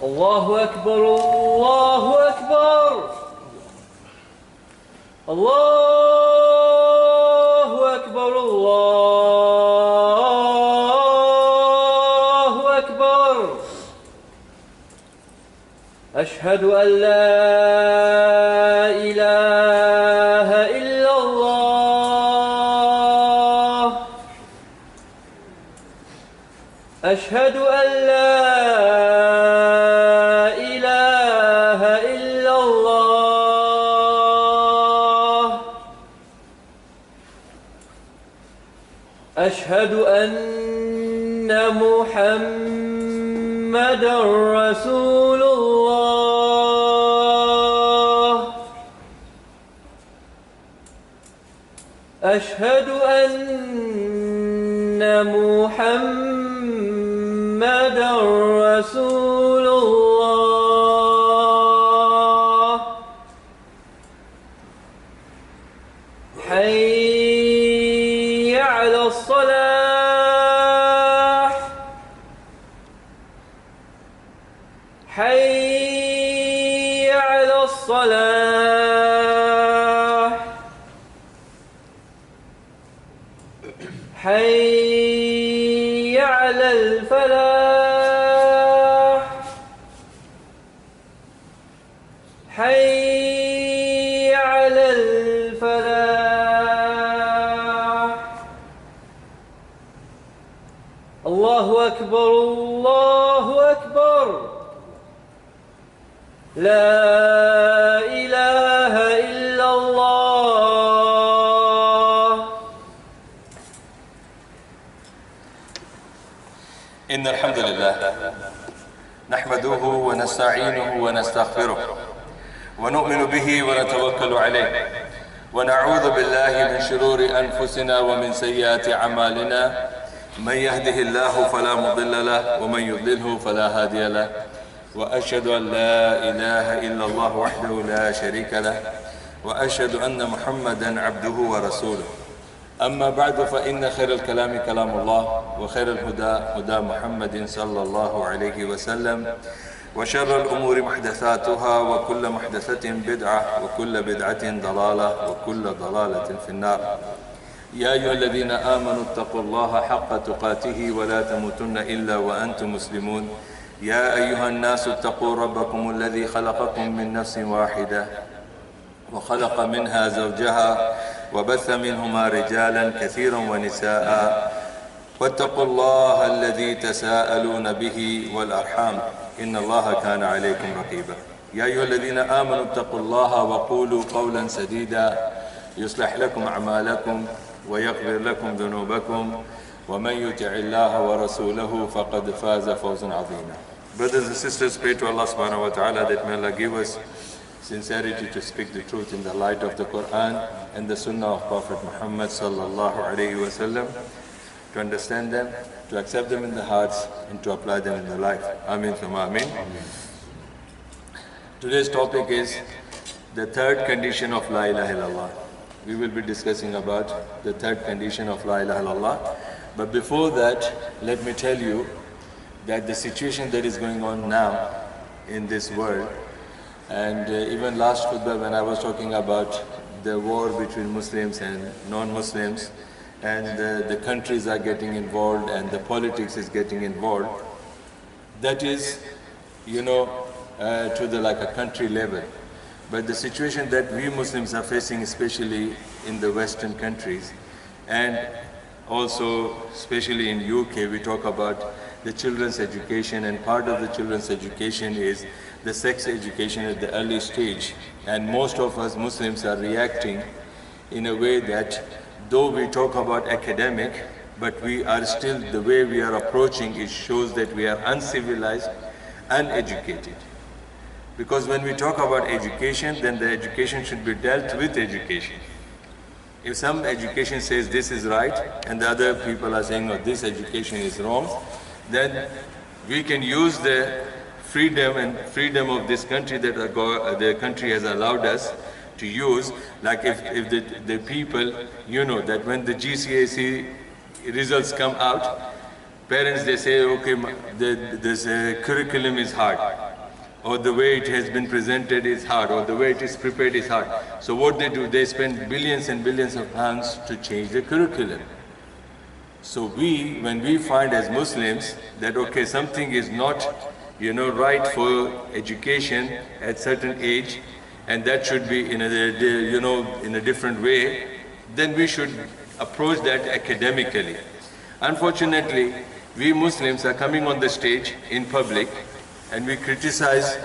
الله أكبر الله أكبر الله أكبر الله أكبر أشهد أن لا إله إلا الله أشهد أن لا إله إلا الله أشهد أن محمدًا رسول الله أشهد أن محمدًا رسول الله حي على الصلاة حي على الصلاة حي على الفلاح حي على الفلاح الله أكبر الله أكبر لا إله إلا الله إن الحمد لله نحمده ونستعينه ونستغفره ونؤمن به ونتوكل عليه ونعوذ بالله من شرور أنفسنا ومن سيئات أعمالنا من يهده الله فلا مضل له ومن يضلله فلا هادي له وأشهد أن لا إله إلا الله وحده لا شريك له وأشهد أن محمدًا عبده ورسوله أما بعد فإن خير الكلام كلام الله وخير الهدى هدى محمد صلى الله عليه وسلم وشر الأمور محدثاتها وكل محدثة بدعة وكل بدعة ضلالة وكل ضلالة في النار يا أيها الذين آمنوا اتقوا الله حق تقاته ولا تموتن إلا وأنتم مسلمون يا أيها الناس اتقوا ربكم الذي خلقكم من نفس واحدة وخلق منها زوجها وبث منهما رجالا كثيرا ونساء واتقوا الله الذي تساءلون به والأرحام إن الله كان عليكم رقيبا يا أيها الذين آمنوا اتقوا الله وقولوا قولا سديدا يصلح لكم أعمالكم ويغفر لكم ذنوبكم ومن يطع الله ورسوله فقد فاز فوزا عظيما. Brothers and sisters, pray to Allah subhanahu wa ta'ala that may Allah give us sincerity to speak the truth in the light of the Quran and the Sunnah of Prophet Muhammad sallallahu alayhi wa sallam, to understand them, to accept them in the hearts and to apply them in the life. Ameen thumma ameen. Today's topic is the third condition of Laa Ilaha illallah. We will be discussing about the third condition of Laa Ilaha illallah. But before that, let me tell you that the situation that is going on now in this world, and even last khutbah when I was talking about the war between Muslims and non-Muslims, and the countries are getting involved and the politics is getting involved, that is, to the like a country level. But the situation that we Muslims are facing, especially in the Western countries, and also especially in UK, we talk about the children's education, and part of the children's education is the sex education at the early stage. And most of us Muslims are reacting in a way that though we talk about academic, but we are still, the way we are approaching it shows that we are uncivilized, uneducated. Because when we talk about education, then the education should be dealt with education. If some education says this is right and the other people are saying, no, this education is wrong, then we can use the freedom of this country that the country has allowed us to use. Like if the people, that when the GCSE results come out, Parents, they say, okay, this curriculum is hard, or the way it has been presented is hard, or the way it is prepared is hard. So what they do, they spend billions and billions of pounds to change the curriculum. So when we find as Muslims that, okay, something is not, right for education at certain age, and that should be in a different way, then we should approach that academically. Unfortunately, we Muslims are coming on the stage in public and we criticize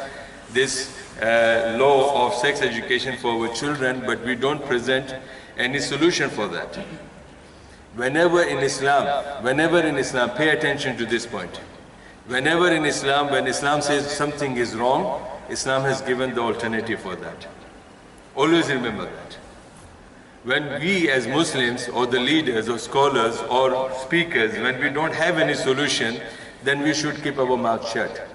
this law of sex education for our children, but we don't present any solution for that. Whenever in Islam, pay attention to this point. Whenever in Islam, when Islam says something is wrong, Islam has given the alternative for that. Always remember that. When we as Muslims or the leaders or scholars or speakers, when we don't have any solution, then we should keep our mouth shut.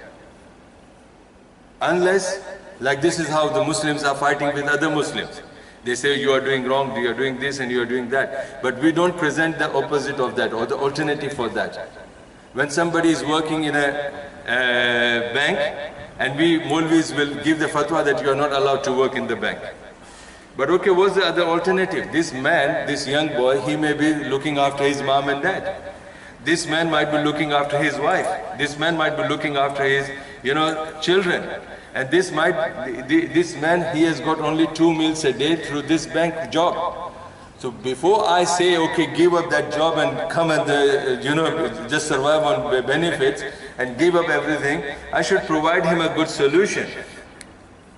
Unless, like this is how the Muslims are fighting with other Muslims. They say you are doing wrong, you are doing this and you are doing that. But we don't present the opposite of that or the alternative for that. When somebody is working in a bank, and we Maulvis will give the fatwa that you are not allowed to work in the bank. But okay, what's the other alternative? This man, this young boy, he may be looking after his mom and dad. This man might be looking after his wife. This man might be looking after his, children. And this man, he has got only 2 meals a day through this bank job. So before I say, okay, give up that job and come and, just survive on benefits and give up everything, I should provide him a good solution.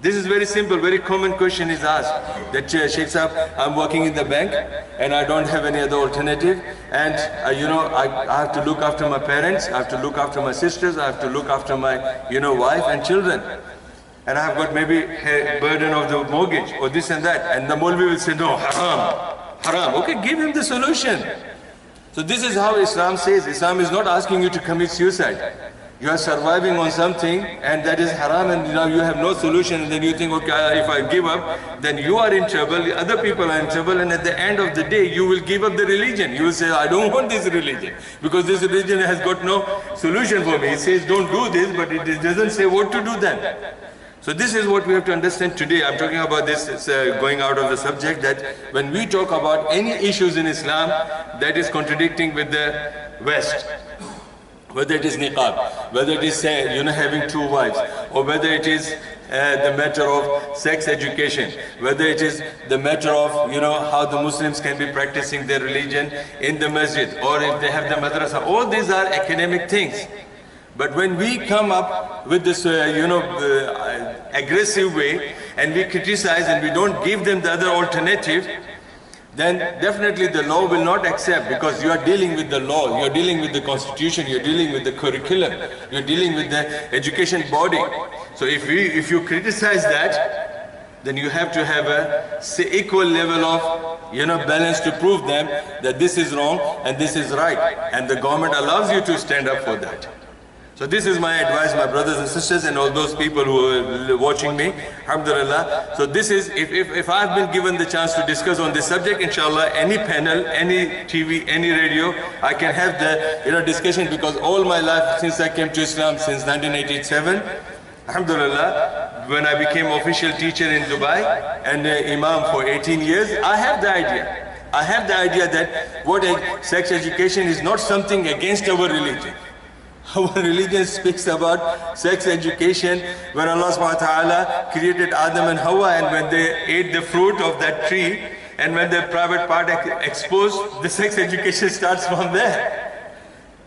This is very simple, very common question is asked. That Sheikh Sahab, I'm working in the bank and I don't have any other alternative, and I have to look after my parents, I have to look after my sisters, I have to look after my wife and children. And I have got maybe a burden of the mortgage or this and that. And the Maulvi will say, no, haram. Okay, give him the solution. So this is how Islam says. Islam is not asking you to commit suicide. You are surviving on something and that is haram, and now you have no solution, and then you think, okay, if I give up, then you are in trouble, other people are in trouble, and at the end of the day, you will give up the religion. You will say, I don't want this religion, because this religion has got no solution for me. It says don't do this, but it doesn't say what to do then. So this is what we have to understand today. I'm talking about this, going out of the subject, that when we talk about any issues in Islam that is contradicting with the West, whether it is niqab, whether it is having 2 wives, or whether it is the matter of sex education, whether it is the matter of how the Muslims can be practicing their religion in the masjid, or if they have the madrasa, all these are academic things. But when we come up with this aggressive way and we criticize and we don't give them the other alternative, then definitely the law will not accept, because you are dealing with the law, you are dealing with the constitution, you are dealing with the curriculum, you are dealing with the education body. So if you criticize that, then you have to have a equal level of balance to prove them that this is wrong and this is right, and the government allows you to stand up for that. So this is my advice, my brothers and sisters, and all those people who are watching me, alhamdulillah. So this is, if I've been given the chance to discuss on this subject, inshallah, any panel, any TV, any radio, I can have the discussion, because all my life since I came to Islam, since 1987, alhamdulillah, when I became official teacher in Dubai and imam for 18 years, I have the idea. I have the idea that sex education is not something against our religion. Our religion speaks about sex education. When Allah subhanahu wa ta'ala created Adam and Hawa, and when they ate the fruit of that tree, and when their private part exposed, the sex education starts from there.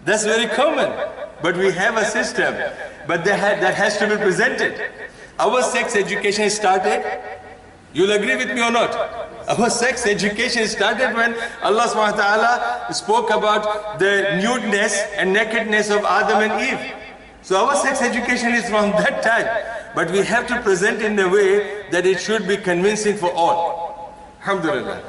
That's very common. But we have a system, but that has to be presented. Our sex education started, you'll agree with me or not? Our sex education started when Allah subhanahu wa ta'ala spoke about the nudeness and nakedness of Adam and Eve. So our sex education is from that time. But we have to present in a way that it should be convincing for all. Alhamdulillah.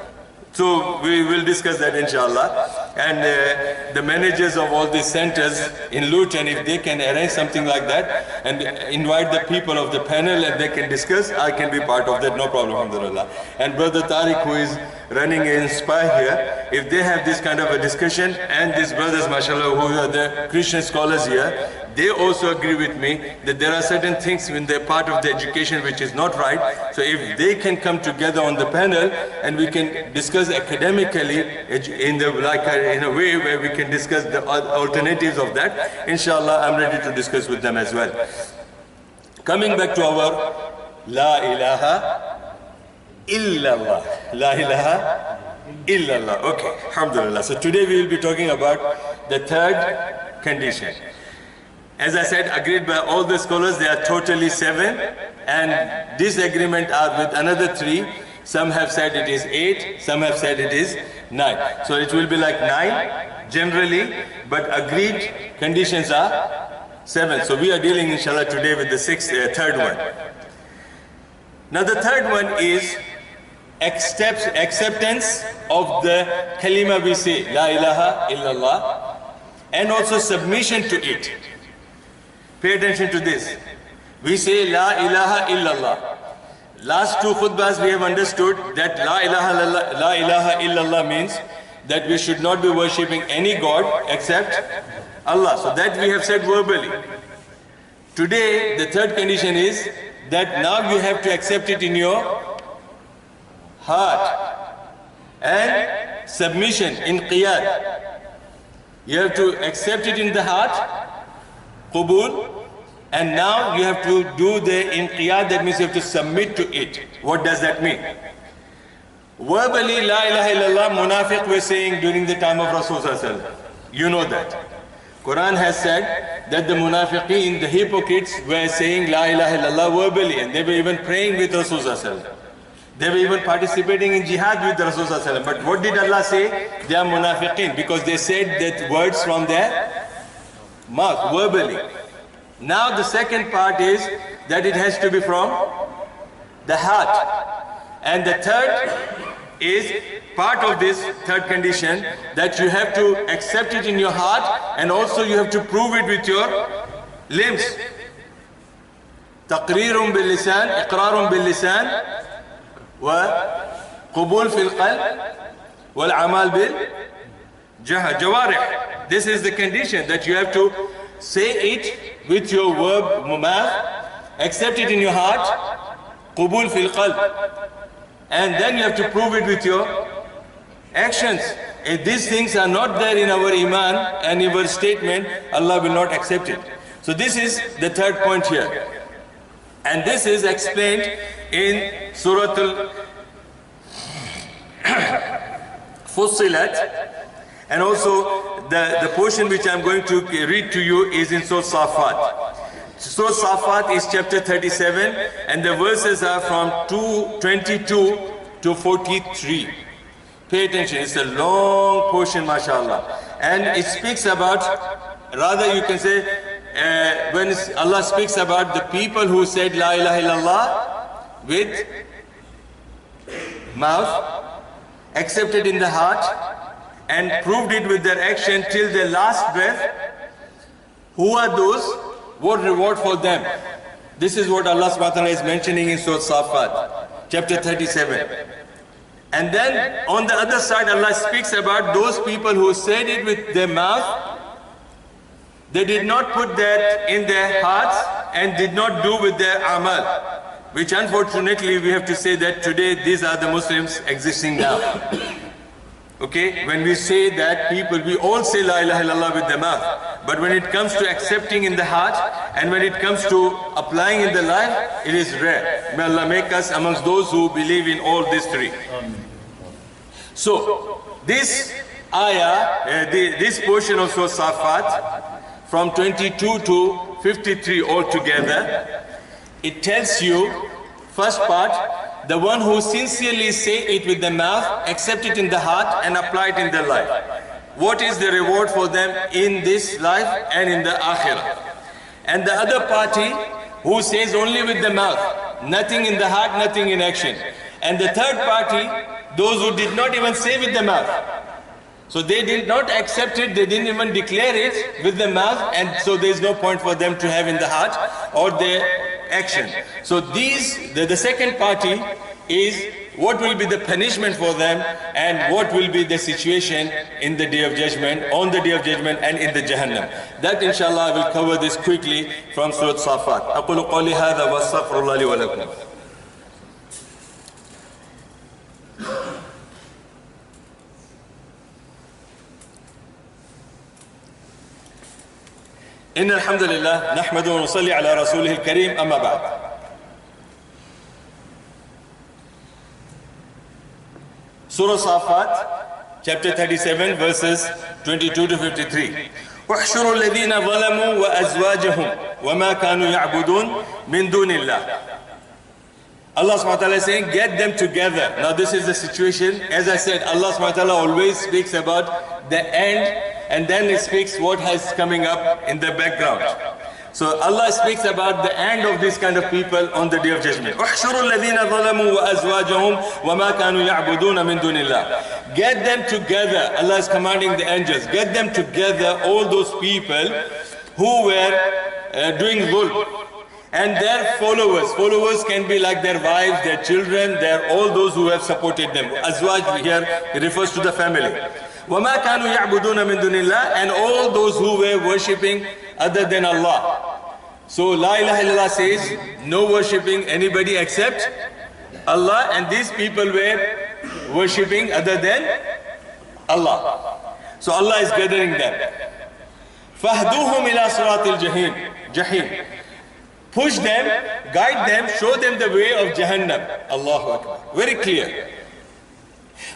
So we will discuss that inshallah. And the managers of all these centers in Luton, if they can arrange something like that and invite the people of the panel and they can discuss, I can be part of that, no problem, alhamdulillah. And Brother Tariq, who is running Inspire here, if they have this kind of a discussion, and these brothers, mashallah, who are the Christian scholars here, they also agree with me that there are certain things when they're part of the education which is not right. So if they can come together on the panel and we can discuss academically in a way where we can discuss the alternatives of that, inshallah, I'm ready to discuss with them as well. Coming back to our La ilaha illallah. La ilaha illallah. Okay, alhamdulillah. So today we will be talking about the third condition. As I said, agreed by all the scholars, there are totally 7, and disagreement are with another 3. Some have said it is 8, some have said it is 9. So it will be like 9 generally, but agreed conditions are 7. So we are dealing inshallah today with the third one. Now the third one is acceptance of the kalima we say, La ilaha illallah, and also submission to it. Pay attention to this. We say La ilaha illallah. Last 2 khutbahs we have understood that La ilaha illallah means that we should not be worshipping any God except Allah. So that we have said verbally. Today the third condition is that now you have to accept it in your heart. And submission in qiyad. You have to accept it in the heart, qubul, and now you have to do the inqiyad, that means you have to submit to it. What does that mean? Verbally, La ilaha illallah, munafiq were saying during the time of Rasulullah. You know that. Quran has said that the munafiqeen, the hypocrites, were saying La ilaha illallah verbally, and they were even praying with Rasulullah. They were even participating in jihad with Rasulullah. But what did Allah say? They are munafiqeen, because they said that words from their mouth, verbally. Now the second part is that it has to be from the heart. And the third is part of this third condition, that you have to accept it in your heart and also you have to prove it with your limbs. Taqreerun bil lisan, iqrarun bil lisan, wa qubul fil qalb, wal amal bil jawarih. This is the condition, that you have to say it with your verb mouth, accept it in your heart, qubul fil qalb, and then you have to prove it with your actions. If these things are not there in our iman and in our statement, Allah will not accept it. So this is the third point here, and this is explained in Surah Fussilat. And also the portion which I am going to read to you is in Surah Saffat. Surah Saffat is chapter 37 and the verses are from 222 to 43. Pay attention, it's a long portion, mashallah. And it speaks about, rather you can say, when Allah speaks about the people who said La ilaha illallah with mouth, accepted in the heart, and proved it with their action till their last breath. Who are those? What reward for them? This is what Allah subhanahu wa ta'ala is mentioning in Surah Saffat, chapter 37. And then on the other side, Allah speaks about those people who said it with their mouth, they did not put that in their hearts and did not do with their amal, which unfortunately we have to say that today these are the Muslims existing now. Okay, when we say that people, we all say La ilaha illallah with the mouth, but when it comes to accepting in the heart and when it comes to applying in the life, it is rare. May Allah make us amongst those who believe in all these three. So, this ayah, this portion of Surah Saffat, from 22 to 53 altogether, it tells you, first part, the one who sincerely say it with the mouth, accept it in the heart and apply it in their life. What is the reward for them in this life and in the akhirah? And the other party who says only with the mouth, nothing in the heart, nothing in action. And the third party, those who did not even say with the mouth. So they did not accept it, they didn't even declare it with the mouth, and so there is no point for them to have in the heart or their action. So the second party is what will be the punishment for them and what will be the situation in the day of judgment, on the day of judgment and in the Jahannam. That inshallah I will cover this quickly from Surah Saffat. أقول قولي هذا واستغفر الله لي ولكم. إن الحمد لله نحمده ونصلي على رسوله الكريم أما بعد. Surah Saffat, chapter 37, verses 22 to 53. احشروا الذين ظلموا وأزواجهم وما كانوا يعبدون من دون الله. Allah subhanahu wa ta'ala is saying, get them together. Now this is the situation. As I said, Allah subhanahu wa ta'ala always speaks about the end and then He speaks what has coming up in the background. So Allah speaks about the end of this kind of people on the day of judgment. احشروا الذين ظلموا وأزواجهم وما كانوا يعبدون من دون الله. Get them together. Allah is commanding the angels. Get them together, all those people who were doing dhulm. And their followers. Followers can be like their wives, their children, all those who have supported them. Azwaj here refers to the family. وَمَا كَانُوا يَعْبُدُونَ مِن دُونِ اللَّهِ, and all those who were worshipping other than Allah. So La Ilaha illallah says, no worshipping anybody except Allah, and these people were worshipping other than Allah. So Allah is gathering them. فَهْدُوهُمْ إِلَى صِرَاطِ الْجَحِيمِ. Push them, guide them, show them the way of Jahannam. Allahu Akbar. Very clear.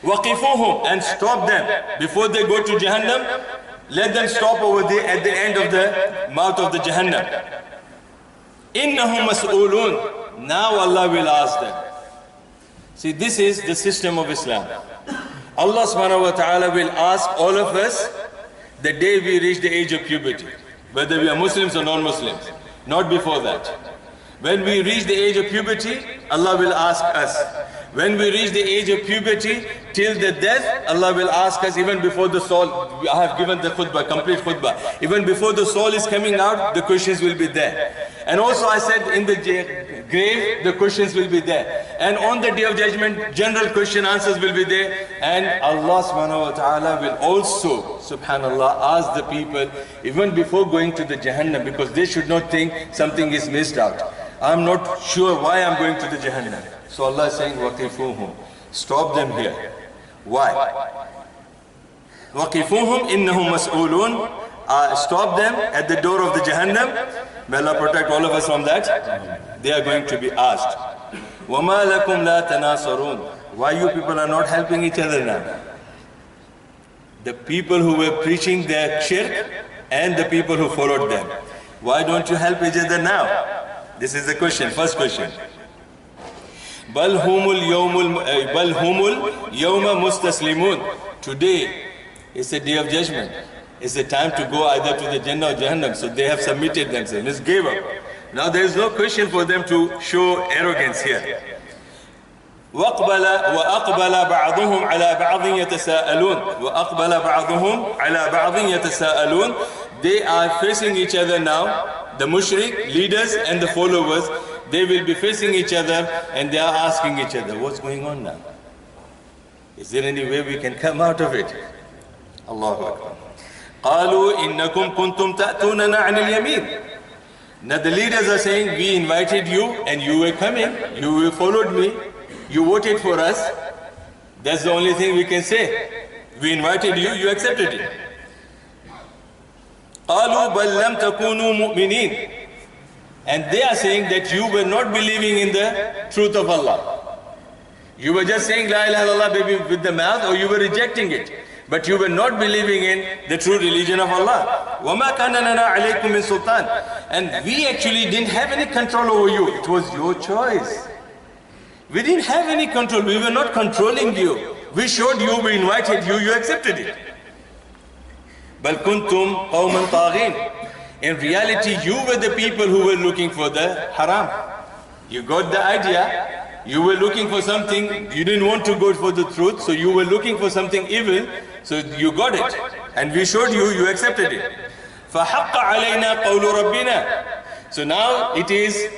وَقِفُوهُمْ, and stop them. Before they go to Jahannam, let them stop over there at the end of the mouth of the Jahannam. إِنَّهُمْ مَسْئُولُونَ. Now Allah will ask them. See, this is the system of Islam. Allah subhanahu wa ta'ala will ask all of us the day we reach the age of puberty, whether we are Muslims or non-Muslims. Not before that. When we reach the age of puberty, Allah will ask us. When we reach the age of puberty, till the death, Allah will ask us even before the soul. I have given the khutbah, complete khutbah. Even before the soul is coming out, the questions will be there. And also I said in the grave, the questions will be there. And on the day of judgment, general question answers will be there. And Allah subhanahu wa ta'ala will also, subhanallah, ask the people even before going to the Jahannam, because they should not think something is missed out. I'm not sure why I'm going to the Jahannam. So Allah is saying, وَقِفُوهُمْ. Stop them here. Why? وَقِفُوهُمْ إِنَّهُمْ مَسْئُولُونَ. Stop them at the door of the Jahannam. May Allah protect all of us from that. They are going to be asked. وَمَا لَكُمْ لَا تَنَاصَرُونَ. Why you people are not helping each other now? The people who were preaching their shirk and the people who followed them. Why don't you help each other now? This is the question, first question. بَلْ هُمُ الْيَوْمَ مُسْتَسْلِمُونَ. Today is the day of judgment. It's the time to go either to the Jannah or Jahannam. So they have submitted themselves, just gave up. Now there is no question for them to show arrogance here. وَأَقْبَلَ بَعْضُهُمْ عَلَى بَعْضٍ يَتَسَاءَلُونَ. وَأَقْبَلَ بَعْضُهُمْ عَلَى بَعْضٍ يَتَسَاءَلُونَ. They are facing each other now. The mushrik, leaders and the followers, they will be facing each other and they are asking each other, what's going on now? Is there any way we can come out of it? Allahu Akbar. قَالُوا إِنَّكُمْ كُنْتُمْ تَأْتُونَنَا عَنِ الْيَمِينِ. Now the leaders are saying, we invited you and you were coming, you followed me, you voted for us. That's the only thing we can say. We invited you, you accepted it. قَالُوا بَلْ لَمْ تَكُونُوا مُؤْمِنِينَ. And they are saying that you were not believing in the truth of Allah. You were just saying La ilaha illallah maybe with the mouth, or you were rejecting it. But you were not believing in the true religion of Allah. وَمَا كَانَ لَنَا عَلَيْكُمْ مِنْ سُلْطَانٍ. And we actually didn't have any control over you. It was your choice. We didn't have any control. We were not controlling you. We showed you, we invited you, you accepted it. بَلْ كُنْتُمْ قَوْمًا طَاغِينَ. In reality, you were the people who were looking for the haram. You got the idea, You were looking for something, you didn't want to go for the truth, so you were looking for something evil, so you got it. And we showed you, you accepted it. فَحَقَّ عَلَيْنَا قَوْلُ رَبِّنَا. So now it is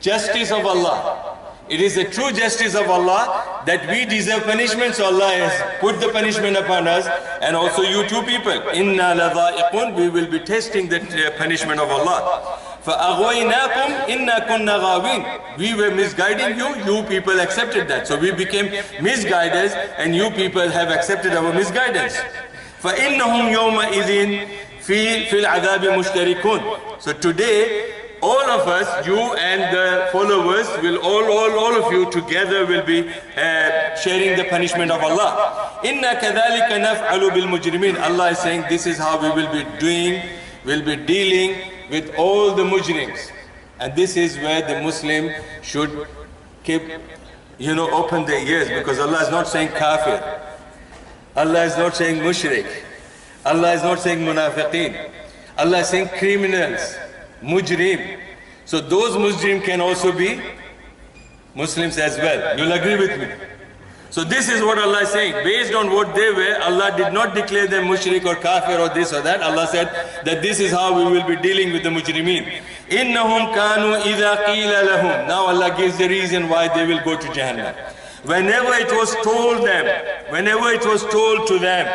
justice of Allah. It is the true justice of Allah that we deserve punishment, so Allah has put the punishment upon us, and also you two people. Inna ladha'iqun, we will be testing the punishment of Allah. فَأَغْوَيْنَاكُمْ إِنَّا كُنَّا غَاوِينَ. We were misguiding you, you people accepted that. So we became misguiders, and you people have accepted our misguidance. فَإِنَّهُمْ يَوْمَئِذٍ فِي الْعَذَابِ مُشْتَرِكُونَ. So today, all of us, you and the followers, will all of you together will be sharing the punishment of Allah. Inna kadhalika naf'alu bil mujrimin. Allah is saying this is how we will be doing, will be dealing with all the mujrims. And this is where the Muslim should keep, open their ears, because Allah is not saying kafir. Allah is not saying mushrik. Allah is not saying munafiqeen. Allah is saying criminals. Mujrim. So those mujrim can also be Muslims as well. You'll agree with me. So this is what Allah is saying. Based on what they were, Allah did not declare them mushrik or kafir or this or that. Allah said that this is how we will be dealing with the mujrimeen. Innahum kanu idha qila lahum. Now Allah gives the reason why they will go to Jahannam. Whenever it was told to them,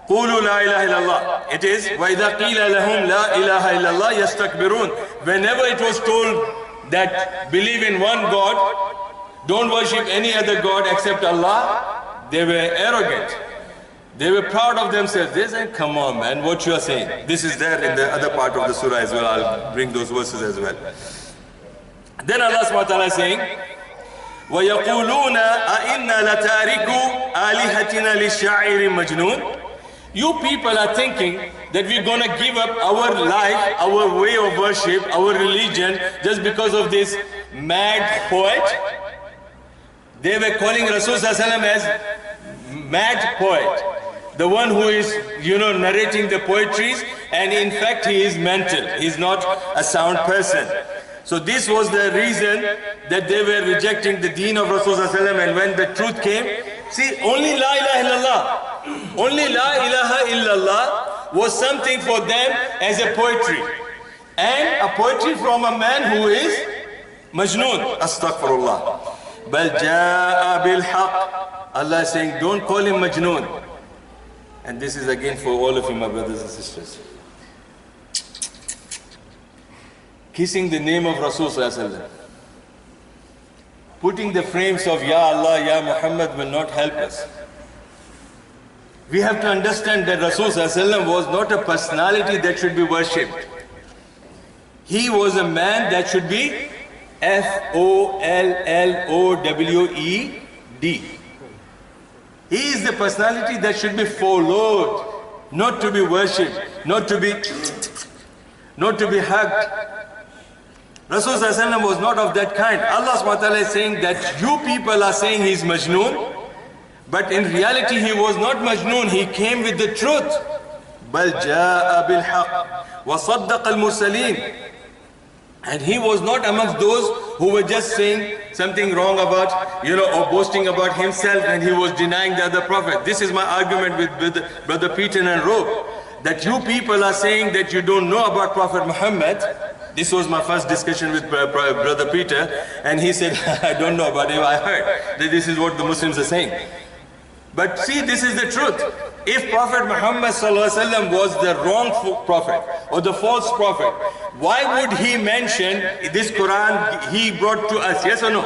قولوا لا إله إلا الله. It is وَإِذَا قِيلَ لَهُمْ لَا إِلَهَ إِلَّا اللَّهِ يَسْتَكْبِرُونَ. Whenever it was told that believe in one God, don't worship any other God except Allah, they were arrogant. They were proud of themselves. They said, come on man, what you are saying. This is there in the other part of the surah as well. I'll bring those verses as well. Then Allah subhanahu wa ta'ala is saying, وَيَقُولُونَ أَإِنَّا لَتَارِكُوا آلِهَتِنَا لِلشَّاعِرٍ مَجْنُونَ. You people are thinking that we're going to give up our life, our way of worship, our religion, just because of this mad poet. They were calling Rasul Sallallahu Alaihi Wasallam as mad poet. The one who is, narrating the poetries, and in fact he is mental. He's not a sound person. So this was the reason that they were rejecting the deen of Rasul Sallallahu Alaihi Wasallam. And when the truth came, see, only La ilaha illallah. Only La ilaha illallah was something for them as a poetry. And a poetry from a man who is Majnoon. Astaghfirullah. Bal jaa bil haqq. Allah is saying, don't call him Majnoon. And this is again for all of you, my brothers and sisters. Kissing the name of Rasul Sallallahu Alaihi Wasallam, putting the frames of Ya Allah, Ya Muhammad will not help us. We have to understand that Rasul Sallallahu Alaihi Wasallam was not a personality that should be worshipped. He was a man that should be F-O-L-L-O-W-E-D. He is the personality that should be followed, not to be worshipped, not to be hugged. Rasul Sallallahu Alaihi Wasallam was not of that kind. Allah subhanahu wa ta'ala is saying that you people are saying he is Majnoon, but in reality he was not Majnoon. He came with the truth. بَلْ جَاءَ بِالْحَقِّ وَصَدَّقَ الْمُرْسَلِينَ. And he was not amongst those who were just saying something wrong about, or boasting about himself, and he was denying the other prophet. This is my argument with Brother Peter and Rob, that you people are saying that you don't know about Prophet Muhammad. This was my first discussion with Brother Peter, and he said, I don't know about him, I heard that this is what the Muslims are saying. But see, this is the truth. If Prophet Muhammad ﷺ was the wrong prophet or the false prophet, why would he mention this Quran he brought to us? Yes or no?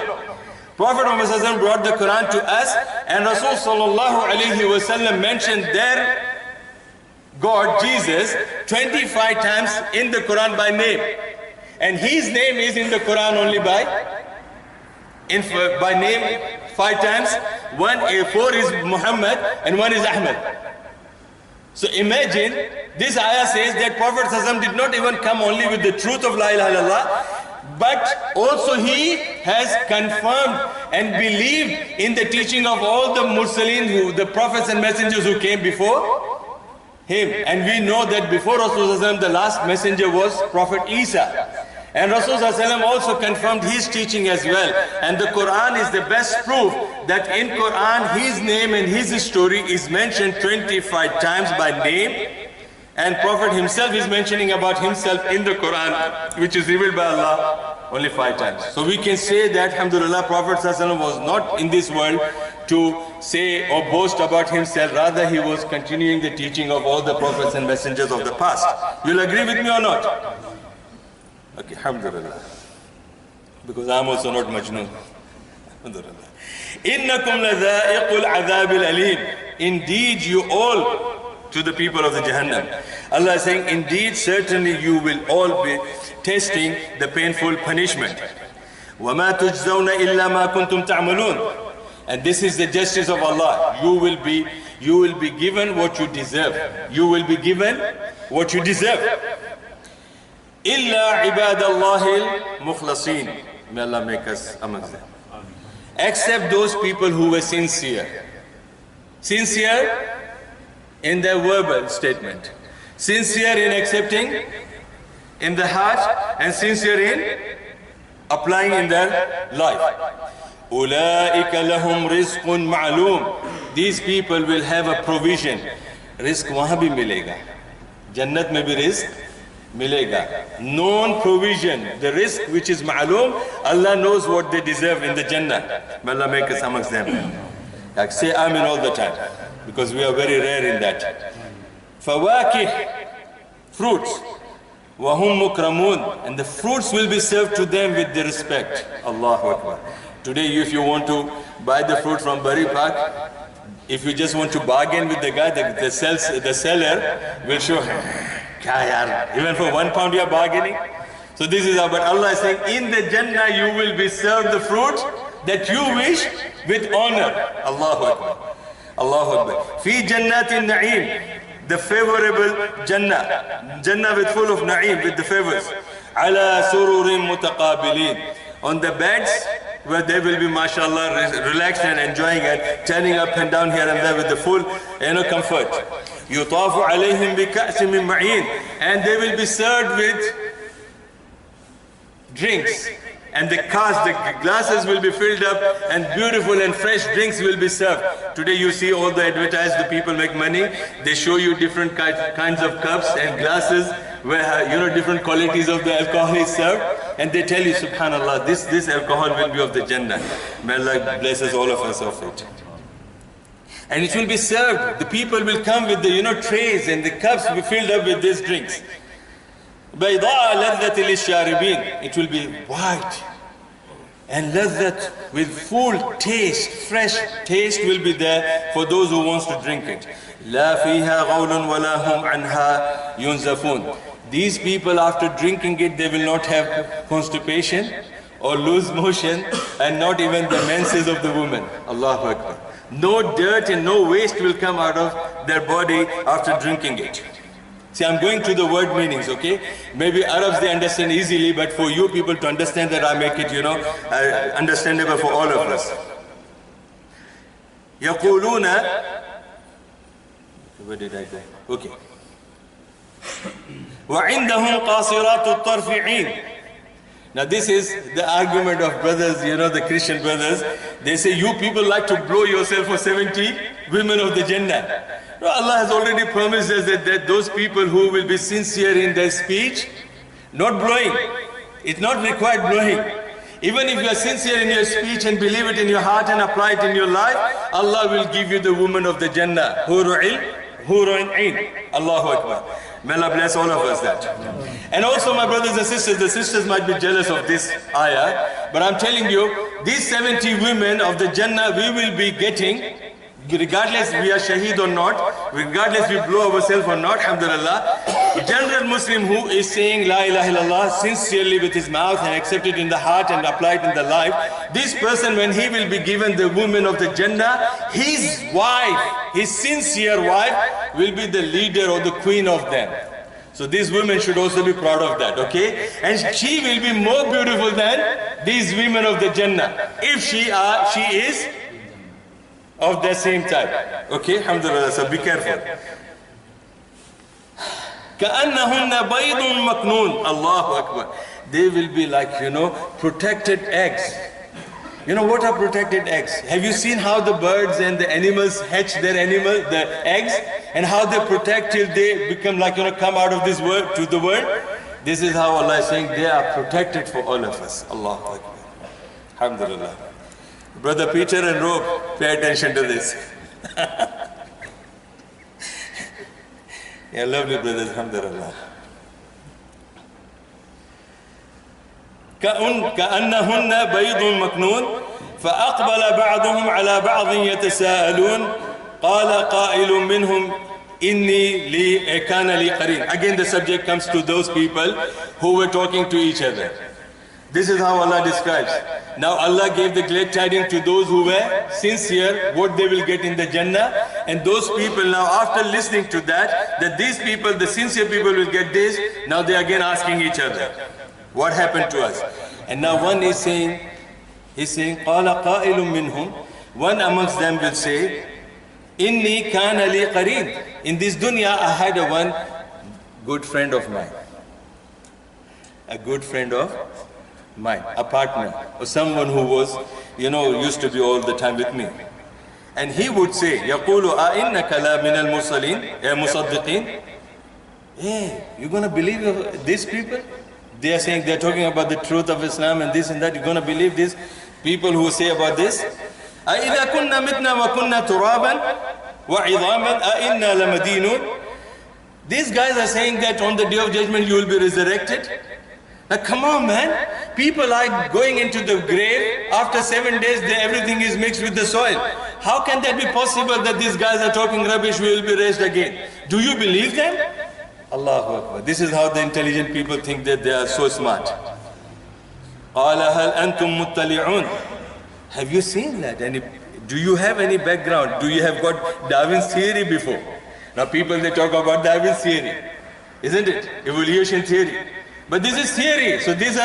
Prophet Muhammad ﷺ brought the Quran to us, and Rasul ﷺ mentioned their God, Jesus, 25 times in the Quran by name. And his name is in the Quran only by name 5 times. 4 is Muhammad and 1 is Ahmad. So imagine, this ayah says that Prophet ﷺ did not even come only with the truth of La ilaha illallah, but also he has confirmed and believed in the teaching of all the Mursaleen, the prophets and messengers who came before him. And we know that before Rasulullah, the last messenger was Prophet Isa. And Rasulullah also confirmed his teaching as well. And the Quran is the best proof that in Quran his name and his story is mentioned 25 times by name. And Prophet himself is mentioning about himself in the Quran, which is revealed by Allah only 5 times. So we can say that, alhamdulillah, Prophet ﷺ was not in this world to say or boast about himself. Rather, he was continuing the teaching of all the prophets and messengers of the past. You'll agree with me or not? Okay, alhamdulillah. Because I'm also not Majnun. Alhamdulillah. Innakum ladha'iqul adhabil alim. Indeed, you all, to the people of the Jahannam. Allah is saying, indeed, certainly you will all be tasting the painful punishment. وَمَا تُجْزَوْنَ إِلَّا مَا كُنْتُمْ تَعْمَلُونَ. And this is the justice of Allah. You will be given what you deserve. You will be given what you deserve. إِلَّا عِبَادَ اللَّهِ الْمُخْلَصِينَ. May Allah make us amongst them. Except those people who were sincere. Sincere in their verbal statement, sincere in accepting in the heart, and sincere in applying in their life. أُولَٰئِكَ لَهُمْ رِزْقٌ مَعْلُومٌ. These people will have a provision. Rizq wahan bhi milega. Jannat mein bhi rizq milega. Known provision. The rizq which is ma'loom, Allah knows what they deserve in the Jannah. May Allah make us amongst them. Like say Amin all the time, because we are very rare in that. Fawakih, fruits. Wahum mukramun, and the fruits will be served to them with the respect. Allahu Akbar. Today, if you want to buy the fruit from Bari Park, if you just want to bargain with the guy, the seller will show, even for £1 you are bargaining. So this is how, but Allah is saying, in the Jannah you will be served the fruit that you wish with honor. Allahu Akbar. Allahu Akbar. Fi jannatin na'im. The favorable Jannah. Jannah with full of na'im, with the favors. Ala sururin mutaqabilin. On the beds where they will be, mashallah, relaxed and enjoying it, turning up and down here and there with the full, comfort. Yutafu alayhim bi ka'sin min ma'in. And they will be served with drinks. And the glasses will be filled up, and beautiful and fresh drinks will be served. Today you see all the advertised, the people make money. They show you different kinds of cups and glasses where different qualities of the alcohol is served, and they tell you, subhanallah, this alcohol will be of the Jannah. May Allah blesses all of us of it. And it will be served. The people will come with the trays, and the cups will be filled up with these drinks. بيضاء لذة للشاربين. It will be white and ladhat with full taste, fresh taste will be there for those who wants to drink it. لا فيها غول ولا هم عنها ينزفون. These people, after drinking it, they will not have constipation or loose motion, and not even the menses of the woman. Allahu Akbar. No dirt and no waste will come out of their body after drinking it. See, I'm going to the word meanings, okay? Maybe Arabs, they understand easily, but for you people to understand that, I make it, understandable for all of us. يَقُولُونَ. Where did I go? Okay. وَعِنْدَهُمْ قَاصِرَاتُ الطَّرْفِ عِينٌ. Now this is the argument of brothers, the Christian brothers. They say, you people like to blow yourself for 70 women of the Jannah. No, Allah has already promised us that those people who will be sincere in their speech, not blowing, it's not required blowing. Even if you are sincere in your speech and believe it in your heart and apply it in your life, Allah will give you the woman of the Jannah. Hurun Ain. Allahu Akbar. May Allah bless all of us that. And also my brothers and sisters, the sisters might be jealous of this ayah, but I'm telling you, these 70 women of the Jannah we will be getting, regardless we are shaheed or not, regardless we blow ourselves or not, alhamdulillah. General Muslim who is saying La ilaha illallah sincerely with his mouth and accept it in the heart and apply it in the life, this person, when he will be given the woman of the Jannah, his wife, his sincere wife, will be the leader or the queen of them. So these women should also be proud of that, okay? And she will be more beautiful than these women of the Jannah, if she is of the same type. Okay, alhamdulillah, so be careful. كَأَنَّهُنَّ بَيْضٌ مَكْنُونَ. Allahu Akbar. they will be like, protected eggs. You know what are protected eggs? Have you seen how the birds and the animals hatch the eggs, and how they protect till they become like, come out of this world to the world? This is how Allah is saying they are protected for all of us. Allahu Akbar. Alhamdulillah. Brother Peter and Rob, pay attention to this. Yeah, lovely brothers, alhamdulillah. كأنهن بيض مكنون فأقبل بعضهم على بعض يتساءلون قال قائل منهم إني كان لي قرين. Again the subject comes to those people who were talking to each other. This is how Allah describes. Now Allah gave the glad tidings to those who were sincere, what they will get in the Jannah. And those people now, after listening to that these people, the sincere people will get this, now they are again asking each other, what happened to us? And now one is saying, قَالَ قَائِلٌ مِّنْهُمْ, one amongst them will say, إِنِّي كَانَ لِي قَرِينٌ. In this dunya I had one good friend of mine. A good friend of mine, a partner, or someone who was, used to be all the time with me. And he would say, يَقُولُ أَإِنَّكَ لَا مِنَ الْمُصَدِّقِينَ. Hey, you're going to believe these people? They are saying, they're talking about the truth of Islam and this and that. You're going to believe these people who say about this? أَإِذَا كُنَّا مِتْنَا وَكُنَّا تُرَابًا وَعِظَامًا أَإِنَّا لَمَدِينُونَ. These guys are saying that on the day of judgment you will be resurrected. Now come on, man. People are going into the grave. After 7 days, everything is mixed with the soil. How can that be possible that these guys are talking rubbish, we will be raised again? Do you believe them? Allahu Akbar. This is how the intelligent people think that they are so smart. قَالَ هَلْ أَنْتُمْ مُطَّلِعُونَ. Have you seen that? Do you have any background? Do you have got Darwin's theory before? Now people, they talk about Darwin's theory. Isn't it? Evolution theory. But this is theory. So these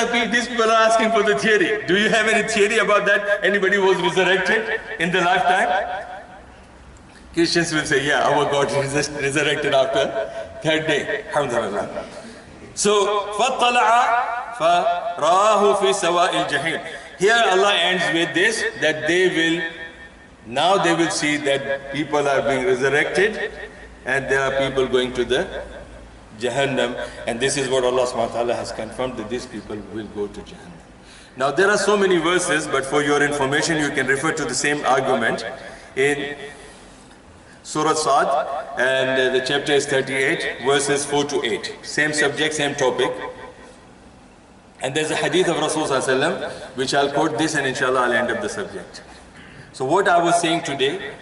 people are asking for the theory. Do you have any theory about that? Anybody was resurrected in the lifetime? Christians will say, yeah, our God is resurrected after third day. Alhamdulillah. So, فَطَّلَعَ فَرَاهُ فِي سَوَاءِ الْجَحِيمِ. Here Allah ends with this, that now they will see that people are being resurrected and there are people going to the Jahannam, and this is what Allah subhanahu wa ta'ala has confirmed, that these people will go to Jahannam. Now there are so many verses, but for your information you can refer to the same argument in Surah Sad, and the chapter is 38, verses 4 to 8. Same subject, same topic. And there's a hadith of Rasulullah which I'll quote this, and inshallah I'll end up the subject. So what I was saying today,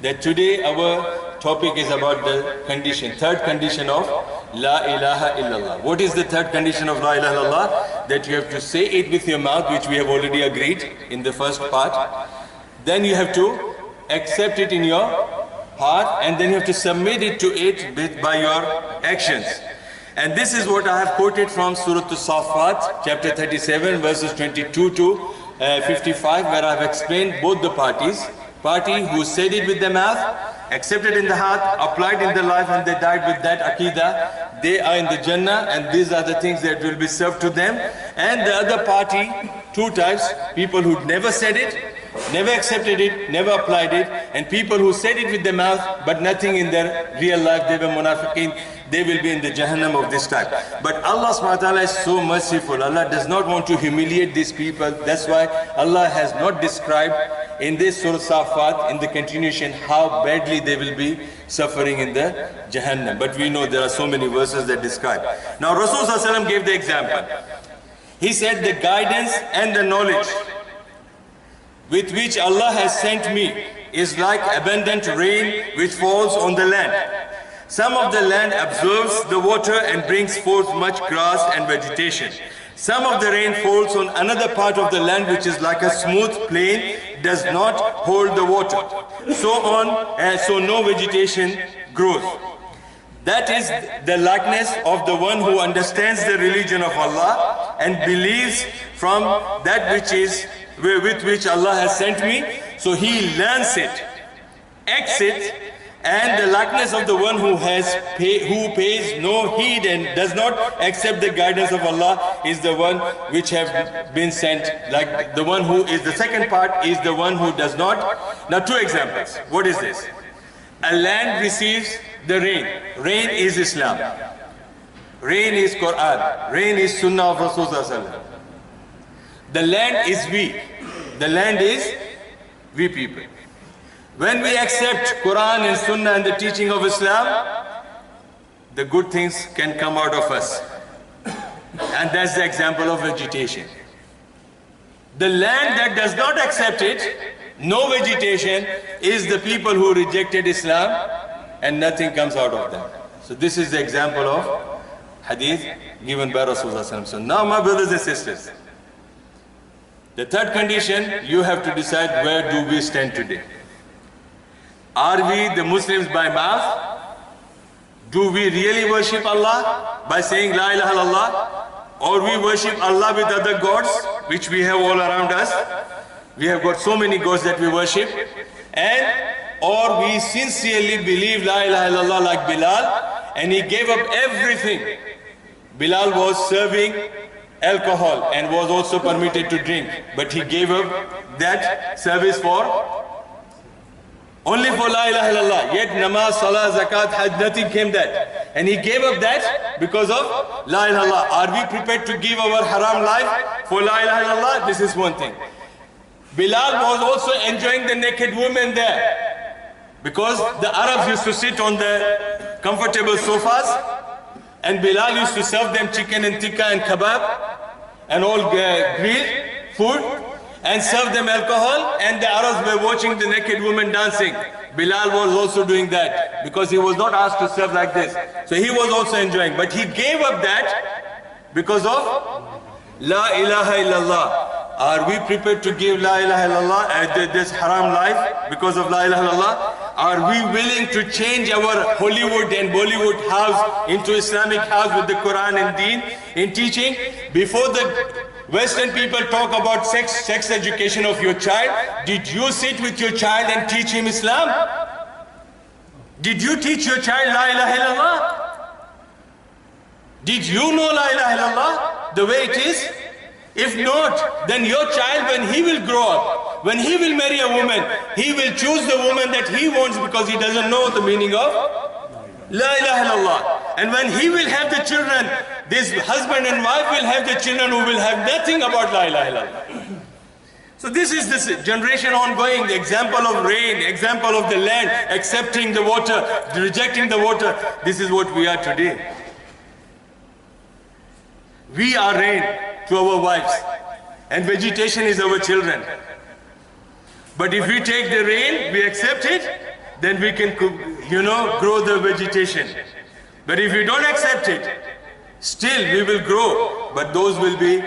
that today our topic is about the condition, third condition of La ilaha illallah. What is the third condition of La ilaha illallah? That you have to say it with your mouth, which we have already agreed in the first part. Then you have to accept it in your heart, and then you have to submit it to it by your actions. And this is what I have quoted from Surah AS-SAFFAT, chapter 37, verses 22 to 55, where I have explained both the parties. Party who said it with the mouth, accepted in the heart, applied in their life, and they died with that aqidah, they are in the Jannah, and these are the things that will be served to them. And the other party, two types, people who never said it, never accepted it, never applied it, and people who said it with the mouth but nothing in their real life, they were munafiqeen, they will be in the Jahannam of this type. But Allah subhanahu wa ta'ala is so merciful. Allah does not want to humiliate these people. That's why Allah has not described in this Surah Safat, in the continuation, how badly they will be suffering in the Jahannam. But we know there are so many verses that describe. Now Rasulullah gave the example. He said, the guidance and the knowledge with which Allah has sent me is like abundant rain which falls on the land. Some of the land absorbs the water and brings forth much grass and vegetation. Some of the rain falls on another part of the land which is like a smooth plain, does not hold the water. So on, and so no vegetation grows. That is the likeness of the one who understands the religion of Allah and believes from that which is with which Allah has sent me. So he learns it, acts it, and the likeness of the one who pays no heed and does not accept the guidance of Allah is the one which have been sent. Like the one who is the second part is the one who does not. Now 2 examples. What is this? A land receives the rain. Rain is Islam. Rain is Quran. Rain is Sunnah of Rasulullah. The land is we. The land is we people. When we accept Quran and Sunnah and the teaching of Islam, the good things can come out of us. And that's the example of vegetation. The land that does not accept it, no vegetation, is the people who rejected Islam and nothing comes out of them. So this is the example of hadith given by Rasulullah. So now my brothers and sisters, the third condition, you have to decide where do we stand today. Are we the Muslims by mouth? Do we really worship Allah by saying La ilaha illallah? Or we worship Allah with other gods which we have all around us? We have got so many gods that we worship. Or we sincerely believe La ilaha illallah like Bilal, and he gave up everything. Bilal was serving alcohol and was also permitted to drink, but he gave up that service for only for La ilaha illallah. Yet namaz, salah, zakat, hajj, nothing came that. And he gave up that because of La ilaha illallah. Are we prepared to give our haram life for La ilaha illallah? This is one thing. Bilal was also enjoying the naked women there, because the Arabs used to sit on the comfortable sofas, and Bilal used to serve them chicken and tikka and kebab and all grilled food, and serve them alcohol, and the Arabs were watching the naked women dancing. Bilal was also doing that because he was not asked to serve like this. So he was also enjoying, but he gave up that because of La ilaha illallah. Are we prepared to give La ilaha illallah this haram life because of La ilaha illallah? Are we willing to change our Hollywood and Bollywood house into Islamic house with the Quran and Deen in teaching? Before the Western people talk about sex education of your child, did you sit with your child and teach him Islam? Did you teach your child La ilaha illallah? Did you know La ilaha illallah the way it is? If not, then your child, when he will grow up, when he will marry a woman, he will choose the woman that he wants because he doesn't know the meaning of La ilaha illallah. And when he will have the children, this husband and wife will have the children who will have nothing about La ilaha illallah. So this is this generation ongoing, the example of rain, example of the land, accepting the water, rejecting the water. This is what we are today. We are rain to our wives, and vegetation is our children. But if we take the rain, we accept it, then we can, grow the vegetation. But if we don't accept it, still we will grow, but those will be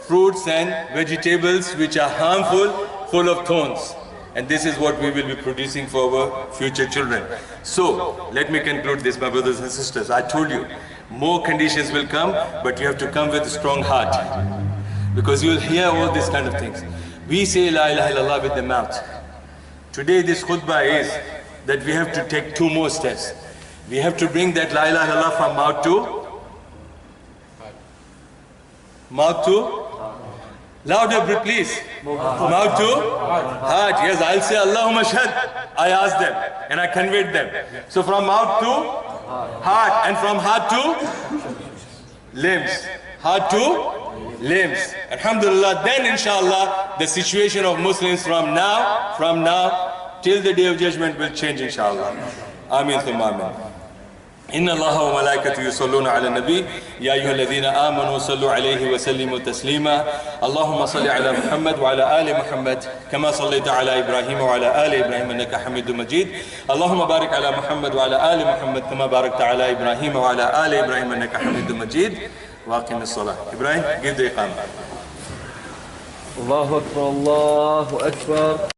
fruits and vegetables which are harmful, full of thorns. And this is what we will be producing for our future children. So, let me conclude this, my brothers and sisters. I told you, more conditions will come, but you have to come with a strong heart. Because you will hear all these kind of things. We say La ilaha illallah with the mouth. Today this khutbah is that we have to take 2 more steps. We have to bring that La ilaha illallah from mouth to louder please. Mouth to heart. Yes, I'll say Allahumma shahad. I asked them and I conveyed them. So from mouth to heart, and from heart to limbs. Heart to limbs. Alhamdulillah, then inshallah the situation of Muslims from now till the day of judgment will change inshallah. Ameen thumma ameen. إن الله وملائكته يصلون على النبي يا أيها الذين آمنوا صلوا عليه وسلموا تسليما اللهم صل على محمد وعلى آل محمد كما صليت على إبراهيم وعلى آل إبراهيم إنك حميد مجيد اللهم بارك على محمد وعلى آل محمد كما باركت على إبراهيم وعلى آل إبراهيم إنك حميد مجيد وأقم الصلاة. Ibrahim, give the iqamah. الله أكبر الله أكبر.